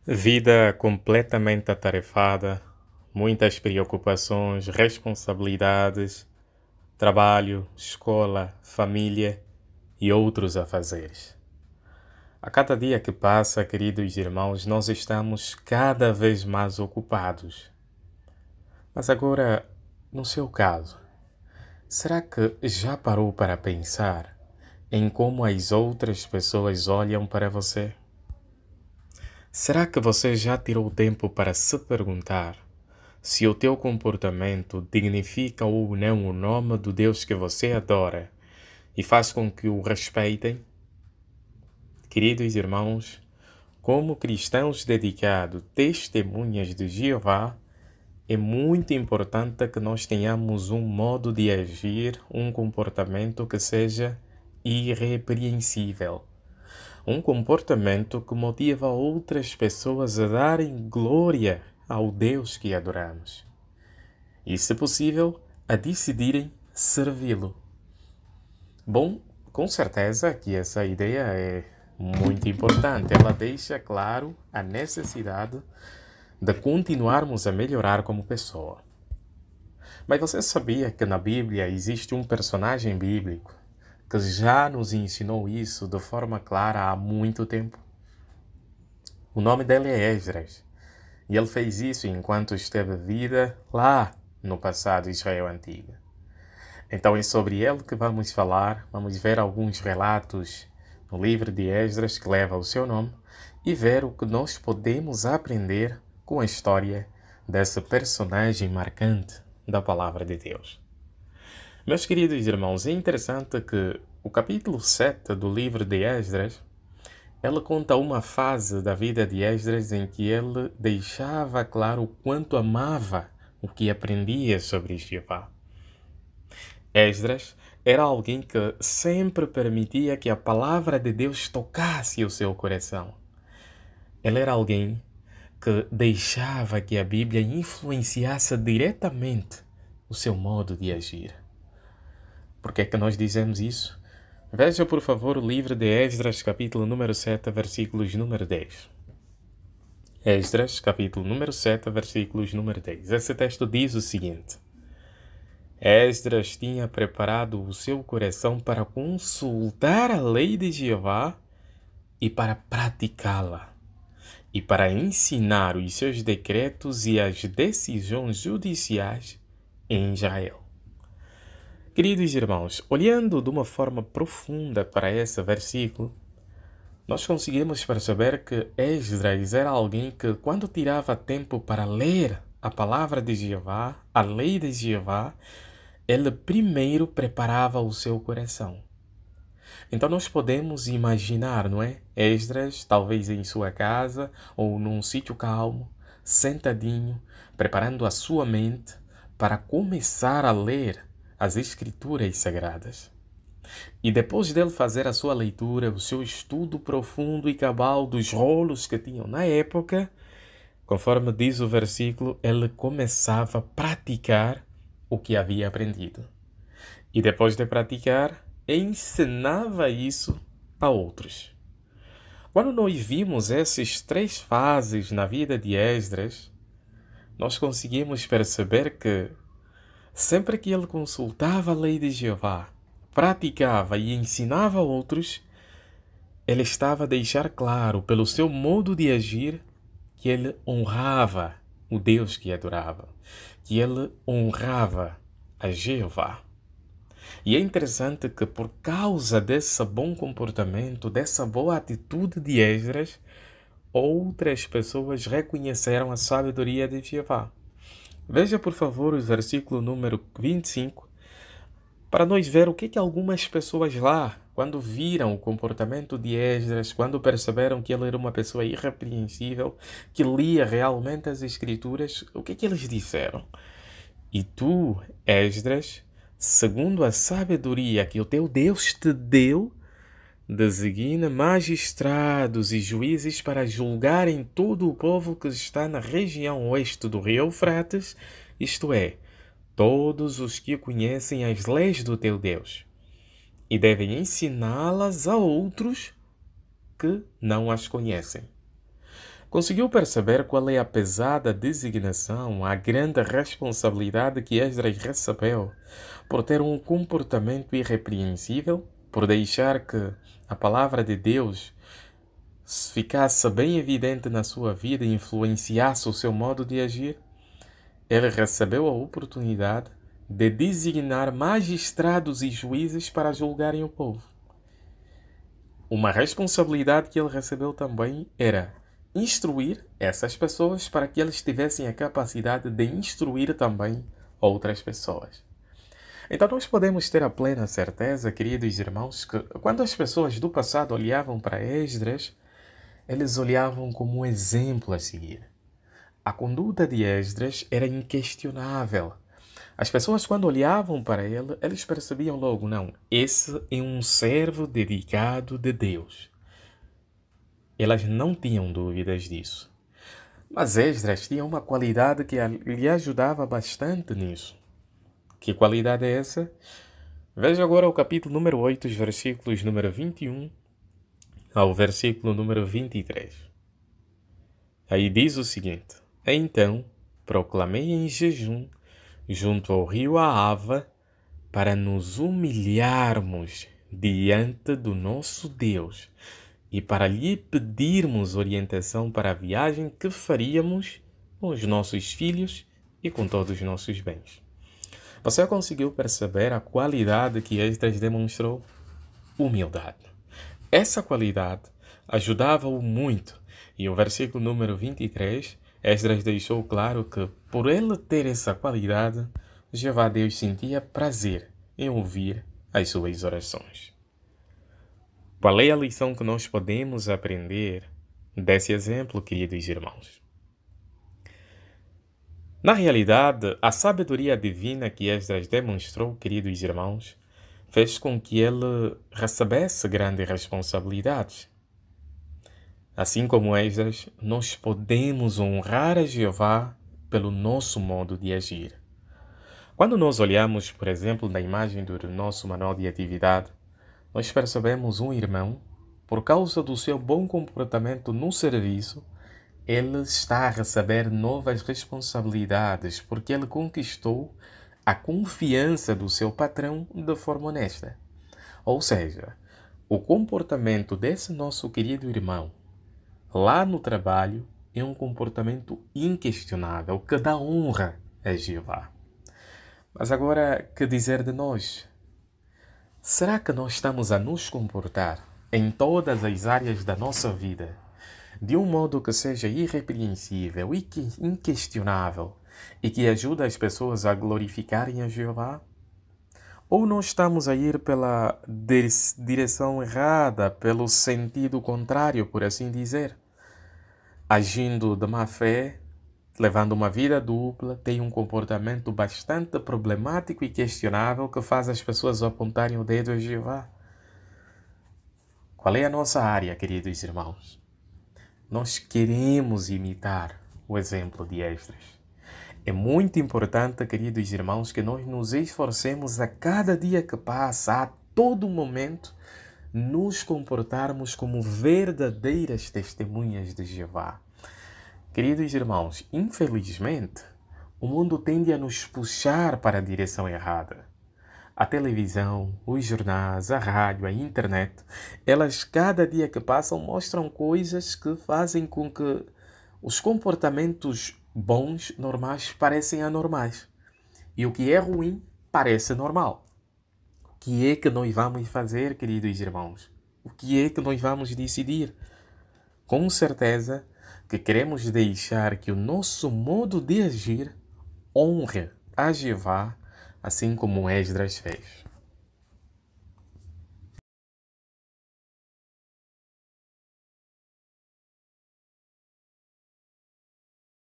Vida completamente atarefada, muitas preocupações, responsabilidades, trabalho, escola, família e outros afazeres. A cada dia que passa, queridos irmãos, nós estamos cada vez mais ocupados. Mas agora, no seu caso, será que já parou para pensar em como as outras pessoas olham para você? Será que você já tirou tempo para se perguntar se o teu comportamento dignifica ou não o nome do Deus que você adora e faz com que o respeitem? Queridos irmãos, como cristãos dedicados, testemunhas de Jeová, é muito importante que nós tenhamos um modo de agir, um comportamento que seja irrepreensível. Um comportamento que motiva outras pessoas a darem glória ao Deus que adoramos. E, se possível, a decidirem servi-lo. Bom, com certeza que essa ideia é muito importante. Ela deixa claro a necessidade de continuarmos a melhorar como pessoa. Mas você sabia que na Bíblia existe um personagem bíblico que já nos ensinou isso de forma clara há muito tempo? O nome dele é Esdras. E ele fez isso enquanto esteve vida lá no passado Israel Antigo. Então é sobre ele que vamos falar, vamos ver alguns relatos no livro de Esdras que leva o seu nome e ver o que nós podemos aprender com a história desse personagem marcante da palavra de Deus. Meus queridos irmãos, é interessante que o capítulo 7 do livro de Esdras, ele conta uma fase da vida de Esdras em que ele deixava claro o quanto amava o que aprendia sobre Jeová. Esdras era alguém que sempre permitia que a palavra de Deus tocasse o seu coração. Ele era alguém que deixava que a Bíblia influenciasse diretamente o seu modo de agir. Por que é que nós dizemos isso? Veja, por favor, o livro de Esdras, capítulo número 7, versículos número 10. Esdras, capítulo número 7, versículos número 10. Esse texto diz o seguinte: Esdras tinha preparado o seu coração para consultar a lei de Jeová e para praticá-la, e para ensinar os seus decretos e as decisões judiciais em Israel. Queridos irmãos, olhando de uma forma profunda para esse versículo, nós conseguimos perceber que Esdras era alguém que, quando tirava tempo para ler a palavra de Jeová, a lei de Jeová, ele primeiro preparava o seu coração. Então nós podemos imaginar, não é? Esdras, talvez em sua casa ou num sítio calmo, sentadinho, preparando a sua mente para começar a ler as Escrituras Sagradas. E depois dele fazer a sua leitura, o seu estudo profundo e cabal dos rolos que tinham na época, conforme diz o versículo, ele começava a praticar o que havia aprendido. E depois de praticar, ensinava isso a outros. Quando nós vimos essas três fases na vida de Esdras, nós conseguimos perceber que sempre que ele consultava a lei de Jeová, praticava e ensinava a outros, ele estava a deixar claro, pelo seu modo de agir, que ele honrava o Deus que adorava, que ele honrava a Jeová. E é interessante que por causa desse bom comportamento, dessa boa atitude de Esdras, outras pessoas reconheceram a sabedoria de Jeová. Veja, por favor, o versículo número 25, para nós ver o que algumas pessoas lá, quando viram o comportamento de Esdras, quando perceberam que ele era uma pessoa irrepreensível, que lia realmente as Escrituras, o que eles disseram? E tu, Esdras, segundo a sabedoria que o teu Deus te deu, designa magistrados e juízes para julgarem todo o povo que está na região oeste do rio Eufrates, isto é, todos os que conhecem as leis do teu Deus, e devem ensiná-las a outros que não as conhecem. Conseguiu perceber qual é a pesada designação, a grande responsabilidade que Esdras recebeu por ter um comportamento irrepreensível, por deixar que a palavra de Deus ficasse bem evidente na sua vida e influenciasse o seu modo de agir? Ele recebeu a oportunidade de designar magistrados e juízes para julgarem o povo. Uma responsabilidade que ele recebeu também era instruir essas pessoas para que eles tivessem a capacidade de instruir também outras pessoas. Então nós podemos ter a plena certeza, queridos irmãos, que quando as pessoas do passado olhavam para Esdras, eles olhavam como um exemplo a seguir. A conduta de Esdras era inquestionável. As pessoas, quando olhavam para ele, eles percebiam logo, não, esse é um servo dedicado de Deus. Elas não tinham dúvidas disso. Mas Esdras tinha uma qualidade que lhe ajudava bastante nisso. Que qualidade é essa? Veja agora o capítulo número 8, os versículos número 21 ao versículo número 23. Aí diz o seguinte: Então proclamei em jejum junto ao rio Ahava para nos humilharmos diante do nosso Deus e para lhe pedirmos orientação para a viagem que faríamos com os nossos filhos e com todos os nossos bens. Você conseguiu perceber a qualidade que Esdras demonstrou? Humildade. Essa qualidade ajudava-o muito. E o versículo número 23, Esdras deixou claro que, por ele ter essa qualidade, Jeová Deus sentia prazer em ouvir as suas orações. Qual é a lição que nós podemos aprender desse exemplo, queridos irmãos? Na realidade, a sabedoria divina que Esdras demonstrou, queridos irmãos, fez com que ele recebesse grandes responsabilidades. Assim como Esdras, nós podemos honrar a Jeová pelo nosso modo de agir. Quando nós olhamos, por exemplo, na imagem do nosso manual de atividade, nós percebemos um irmão, por causa do seu bom comportamento no serviço, ele está a receber novas responsabilidades, porque ele conquistou a confiança do seu patrão de forma honesta. Ou seja, o comportamento desse nosso querido irmão lá no trabalho é um comportamento inquestionável, que dá honra a Jeová. Mas agora, que dizer de nós? Será que nós estamos a nos comportar em todas as áreas da nossa vida de um modo que seja irrepreensível e inquestionável e que ajude as pessoas a glorificarem a Jeová? Ou nós estamos a ir pela direção errada, pelo sentido contrário, por assim dizer? Agindo de má fé, levando uma vida dupla, tem um comportamento bastante problemático e questionável que faz as pessoas apontarem o dedo a Jeová. Qual é a nossa área, queridos irmãos? Nós queremos imitar o exemplo de Esdras. É muito importante, queridos irmãos, que nós nos esforcemos a cada dia que passa, a todo momento, nos comportarmos como verdadeiras testemunhas de Jeová. Queridos irmãos, infelizmente, o mundo tende a nos puxar para a direção errada. A televisão, os jornais, a rádio, a internet, elas cada dia que passam mostram coisas que fazem com que os comportamentos bons, normais, parecem anormais. E o que é ruim parece normal. O que é que nós vamos fazer, queridos irmãos? O que é que nós vamos decidir? Com certeza que queremos deixar que o nosso modo de agir honre a Jeová, assim como Esdras fez.